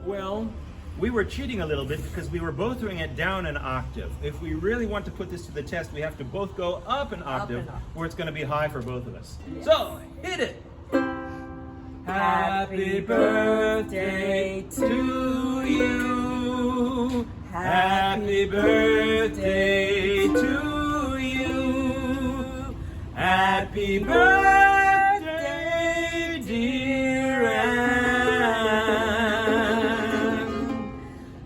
Well, we were cheating a little bit because we were both doing it down an octave. If we really want to put this to the test, we have to both go up an octave where it's going to be high for both of us. Yes. So, hit it! Happy birthday to you. Happy birthday to you. Happy birthday, dear Anne.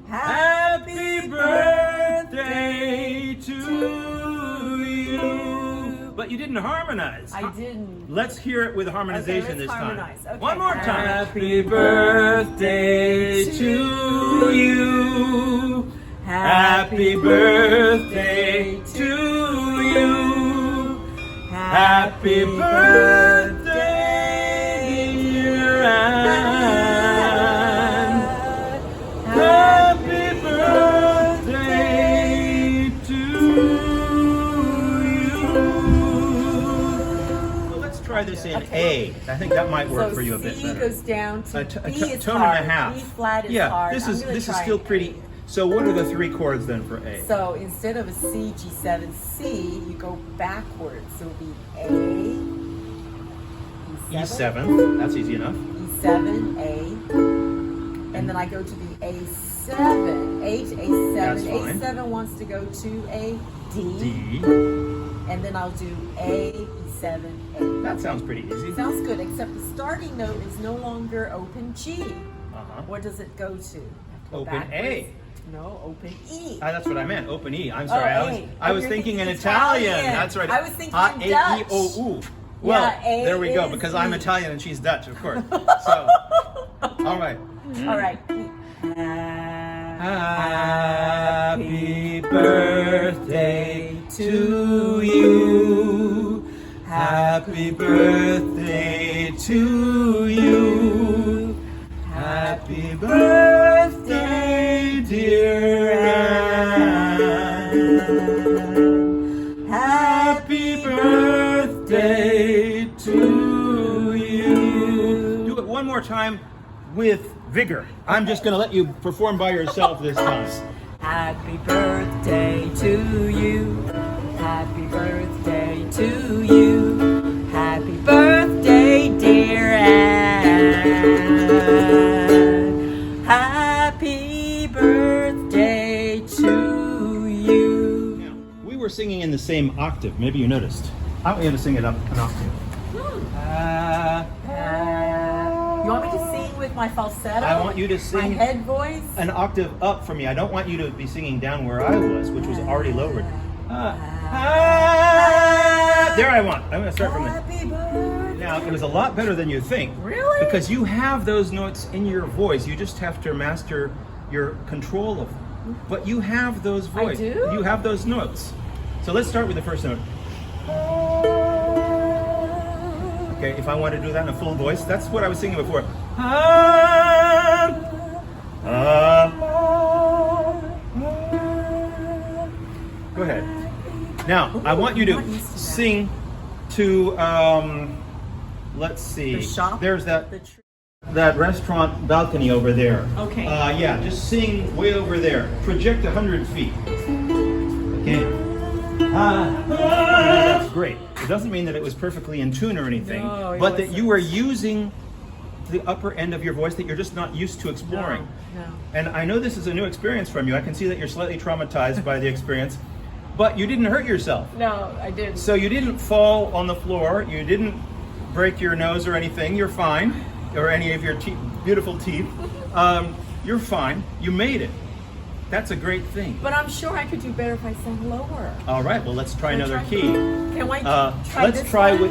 Happy birthday to you. But you didn't harmonize. I didn't. Let's hear it with harmonization this time. Okay. One more time. Happy birthday to you. Happy birthday to you. Happy birthday, dear Anne. Happy birthday to you. So let's try this in A. I think that might work for you a bit better. C goes down to B is tone hard. and a half. B flat is yeah, hard. this is still pretty. So what are the three chords then for A? So instead of a C, G7, C, you go backwards. So it'll be A, E7. That's easy enough. E7, A, and then I go to the A7, A to A7. That's fine. A7 wants to go to a D, D. and then I'll do A, E7, A. That sounds pretty easy. Sounds good, except the starting note is no longer open G. Uh-huh. What does it go to? Open A. No, open E. That's what I meant. Open E. I'm sorry. A. I was thinking in Italian. That's right. I was thinking A, in Dutch. E, O, U. Well, Yeah, A there we go. is Because I'm E. Italian and she's Dutch, of course. So, all right. All right. Happy birthday to you. Happy birthday to you. Happy birthday, dear Anne. Happy birthday to you. Do it one more time with vigor. I'm just going to let you perform by yourself this time. Happy birthday to you. Happy birthday to you. Happy birthday, dear Anne. Happy birthday to you. Now, we were singing in the same octave. Maybe you noticed. I want you to sing it up an octave. You want me to sing with my falsetto? I want you to sing my head voice? an octave up for me. I don't want you to be singing down where I was, which was already lowered. There I want. I'm going to start from there. Happy birthday. Now, it was a lot better than you think. Really? Because you have those notes in your voice. You just have to master your control of them. But you have those voice. I do? You have those notes. So let's start with the first note. Okay, if I want to do that in a full voice, that's what I was singing before. Go ahead. Now, I want you to sing to, let's see. The shop? There's that restaurant balcony over there. Okay. Yeah, just sing way over there. Project 100 feet. Okay. That's great. It doesn't mean that it was perfectly in tune or anything, No, but that you were using the upper end of your voice that you're just not used to exploring. No. And I know this is a new experience from you. I can see that you're slightly traumatized by the experience, but you didn't hurt yourself. No, I didn't. So you didn't fall on the floor. You didn't break your nose or anything. You're fine, or any of your beautiful teeth. You're fine. You made it. That's a great thing. But I'm sure I could do better if I sang lower. All right. Well, let's try another key. Can I try Let's this try one? with.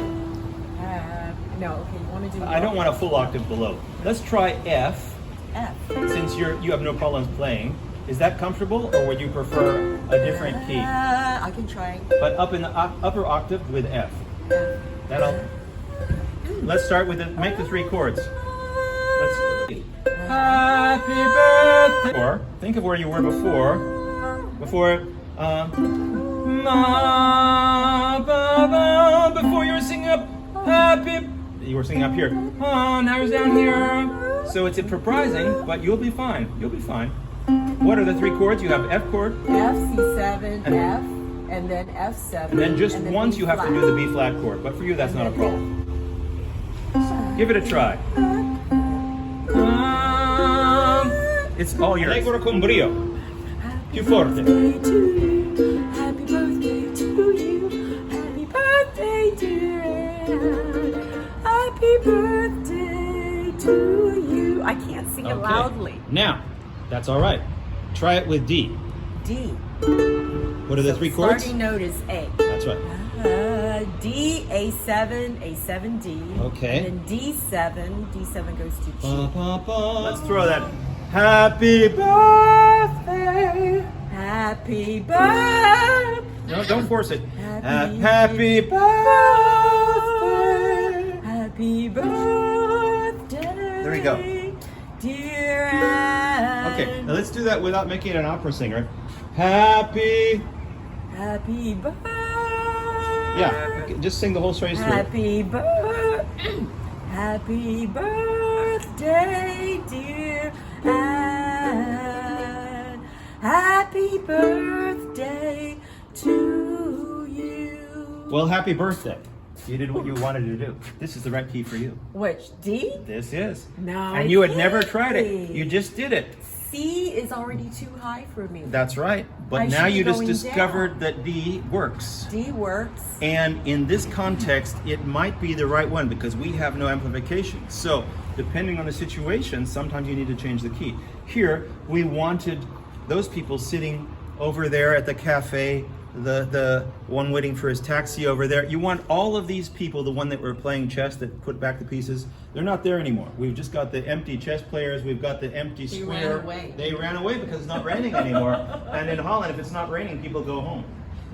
No, okay, you want to do I don't want a full octave below. Let's try F. F. Since you have no problems playing. Is that comfortable, or would you prefer a different key? I can try. But up in the upper octave with F. That'll. Let's start with make the three chords. Let's. Happy birthday. Or think of where you were before. Before you were singing up happy. You were singing up here. Oh, now it's down here. So it's surprising, but you'll be fine. You'll be fine. What are the three chords? You have F chord. F, C7, F, and then F7. And then just once B you have to flat. do the B flat chord. But for you, that's not a problem. Give it a try. It's all yours. Allegro con brio. Più forte. Happy birthday to you. Happy birthday, dear Anne. Happy birthday to you. I can't sing it loudly. Now, that's all right. Try it with D. D. What are the three chords? Starting note is A. That's right. D, A7, A7, D. Okay. And then D7, D7 goes to G. Let's throw that. Happy birthday. Happy birthday. No, don't force it. Happy birthday. Happy birthday. There we go. Dear Anne. Okay, now let's do that without making it an opera singer. Happy. Birthday. Yeah, just sing the whole phrase through. Happy birthday, dear Anne. Happy birthday to you. Well, happy birthday. You did what you wanted to do. This is the right key for you. Which, D? This is. No. And you had never tried it. You just did it. C is already too high for me. That's right. But I now should be you just going discovered down. that D works. D works. And in this context, it might be the right one because we have no amplification. So, depending on the situation, sometimes you need to change the key. Here, we wanted those people sitting over there at the cafe, the one waiting for his taxi over there. You want all of these people, the one that were playing chess that put back the pieces, they're not there anymore. We've just got the empty chess players, we've got the empty square. Ran away. They ran away because it's not raining anymore. And in Holland, if it's not raining, people go home.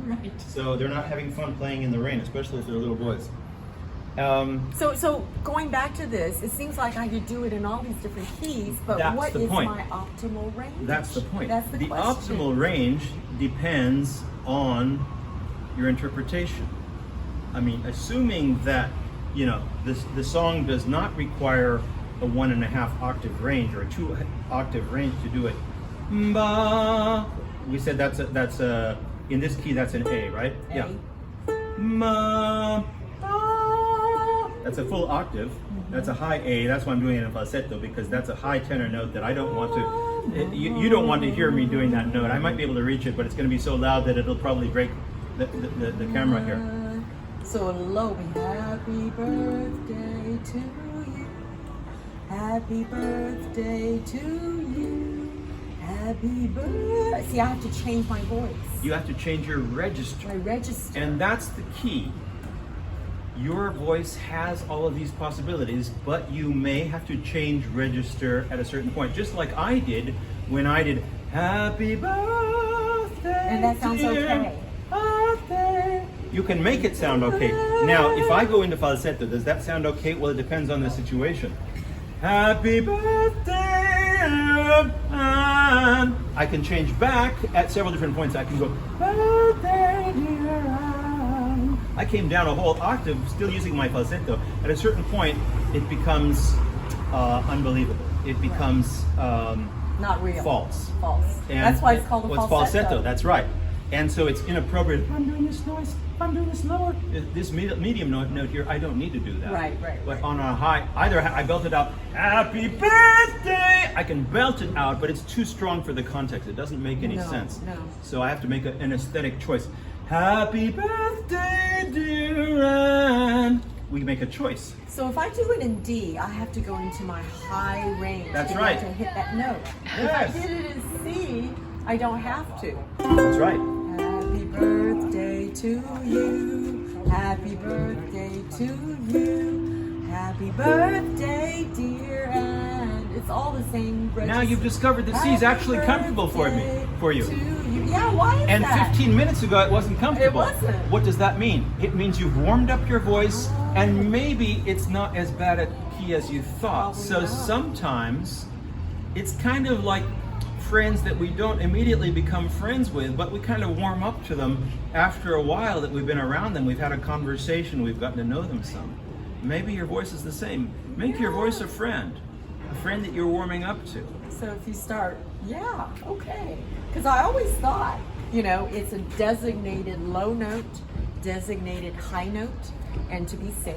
Right. So they're not having fun playing in the rain, especially if they're little boys. So going back to this, it seems like I could do it in all these different keys, but That's what the is point. my optimal range? That's the point. That's the question. Optimal range depends on your interpretation. I mean, assuming that, you know, the song does not require a 1.5 octave range or a 2 octave range to do it. Ba. We said that's a in this key that's an A, right? A. Yeah. Ma. That's a full octave. That's a high A. That's why I'm doing it in falsetto because that's a high tenor note that I don't want to. You don't want to hear me doing that note. I might be able to reach it, but it's going to be so loud that it'll probably break the camera here. So low, happy birthday to you. Happy birthday to you. Happy birthday. See, I have to change my voice. You have to change your register. My register. And that's the key. Your voice has all of these possibilities, but you may have to change register at a certain point, just like I did when I did Happy Birthday. And that sounds dear okay. Birthday. You can make it sound okay. Now, if I go into falsetto, does that sound okay? Well, it depends on the situation. Happy birthday, Anne. I can change back at several different points. I can go, birthday, dear Anne. I came down a whole octave, still using my falsetto. At a certain point, it becomes unbelievable. It becomes Not real. false. False. And that's why it's called a well, falsetto. it's falsetto. That's right. And so it's inappropriate. If I'm doing this noise, if I'm doing this lower, this medium note here, I don't need to do that. Right. But on a high, either I belt it out, happy birthday! I can belt it out, but it's too strong for the context. It doesn't make any sense. No. So I have to make an aesthetic choice. Happy birthday, dear Anne. We make a choice. So if I do it in D, I have to go into my high range. That's in right. order to hit that note. Yes. If I did it in C, I don't have to. That's right. Happy birthday to you. Happy birthday to you. Happy birthday, dear Anne. It's all the same register. Now you've discovered that C is actually comfortable for you. To you. Yeah, why is And that? 15 minutes ago, it wasn't comfortable. It wasn't. What does that mean? It means you've warmed up your voice, and maybe it's not as bad a key as you thought. Probably So not. sometimes it's kind of like friends that we don't immediately become friends with, but we kind of warm up to them after a while that we've been around them. We've had a conversation, we've gotten to know them some. Maybe your voice is the same. Make your voice a friend. friend that you're warming up to. So if you start, yeah, okay. Because I always thought, you know, it's a designated low note, designated high note, and to be safe,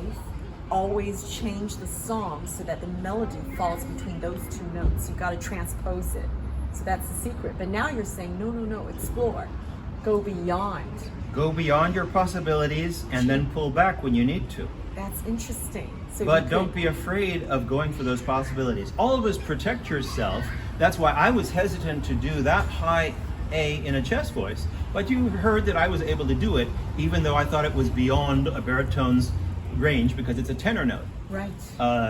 always change the song so that the melody falls between those two notes. You've got to transpose it. So that's the secret. But now you're saying, no, explore. Go beyond. Go beyond your possibilities and then pull back when you need to. That's interesting. So But don't be afraid of going for those possibilities. Always protect yourself. That's why I was hesitant to do that high A in a chest voice. But you heard that I was able to do it, even though I thought it was beyond a baritone's range because it's a tenor note. Right.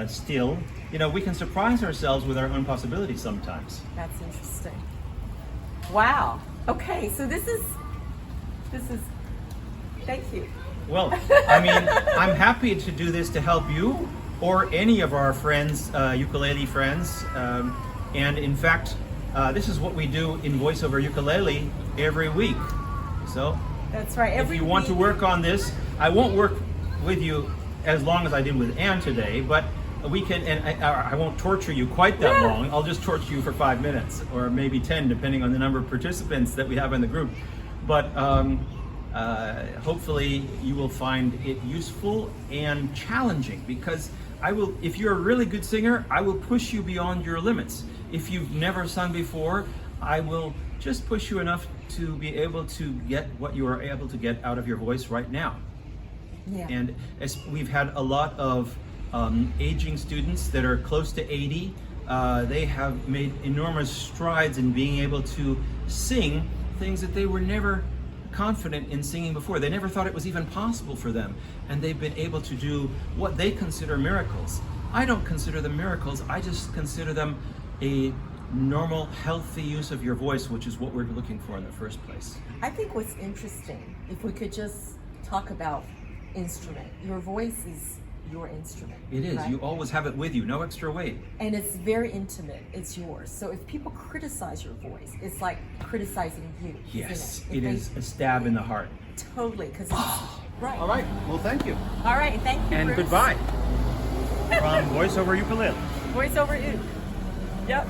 Still, you know, we can surprise ourselves with our own possibilities sometimes. That's interesting. Wow. Okay, so this is, thank you. Well, I mean, I'm happy to do this to help you or any of our friends, ukulele friends. And in fact, this is what we do in Voice Over Ukulele every week. So That's right. if you want to work on this, I won't work with you as long as I did with Anne today, but we can, and I won't torture you quite that long. I'll just torture you for 5 minutes or maybe 10, depending on the number of participants that we have in the group. But hopefully you will find it useful and challenging, because if you're a really good singer, I will push you beyond your limits. If you've never sung before, I will just push you enough to be able to get what you are able to get out of your voice right now. Yeah. And as we've had a lot of aging students that are close to 80, they have made enormous strides in being able to sing things that they were never confident in singing before. They never thought it was even possible for them. And they've been able to do what they consider miracles. I don't consider them miracles, I just consider them a normal, healthy use of your voice, which is what we're looking for in the first place. I think what's interesting, if we could just talk about instrument. Your voice is your instrument. It is. Right? You always have it with you, no extra weight. And it's very intimate. It's yours. So if people criticize your voice, it's like criticizing you. Yes, isn't it is a stab in the heart. Totally, because it's right. All right. Well, thank you. All right. Thank you. And Bruce. goodbye from Voice Over Ukulele. Voice over Uke. Yep.